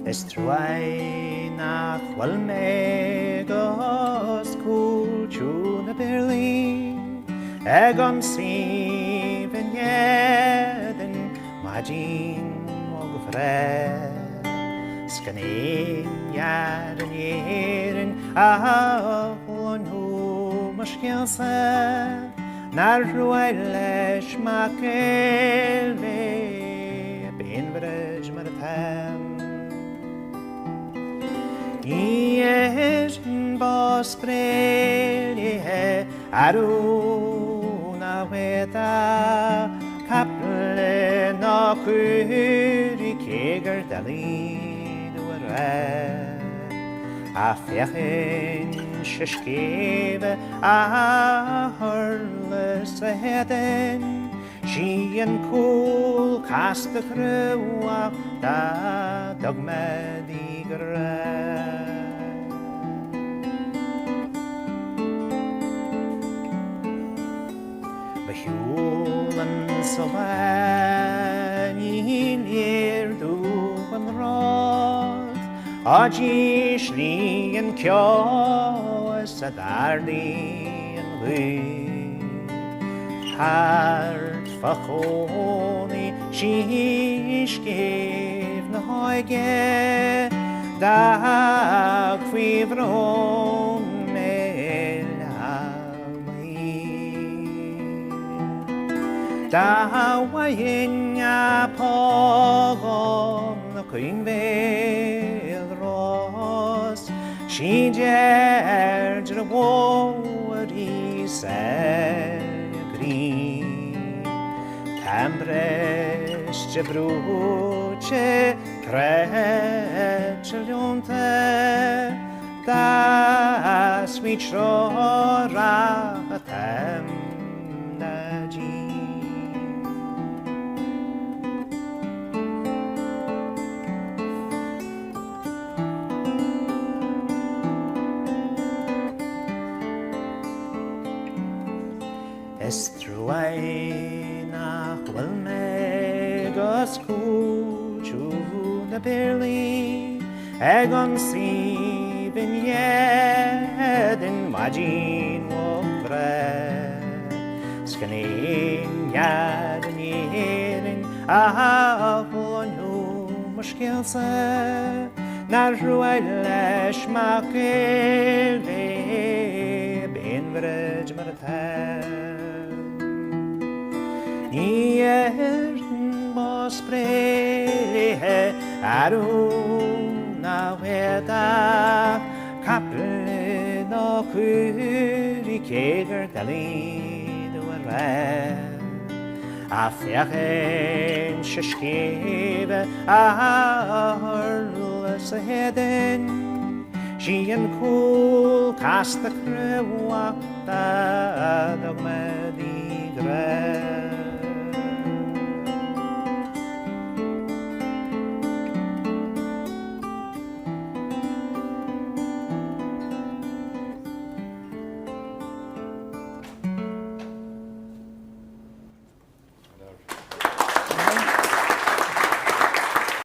Is trwy nach wel megos cool tune Berlin Egon sif yn iedyn Magin o gyfred Sgynyn iad yn iedyn A hwn hw mysgilsa Na'r rwy leis ma gelfe Be'n fyraj mar tam Iesn bos brelje aruna weta kaple no kuri keger dali do a fechen shishkeve a hurles heden she and cool cast the crew da dogma di gra Behulen so in near do and rod Aji shli and kyo sadardi and we Hart fachoni shish gave na hoige da quivron Da wain ya pogon na queen veil ros she jerge wori sel green tambres je bruche crecelionte da sweet shora tem Es trwy nach wel megos kuchu na Berlin Egon sif yn iedyn magin o fred Sgynyn iad yn iedyn a hafon nhw mysgilsa Na'r rwy leis ma gelfe be'n fyraj mar tam Iesn bos brelje aruna weta kaple no kuri keger dali do a fechen shishkeve a hurles heden she and cool cast the crew da dogma di gra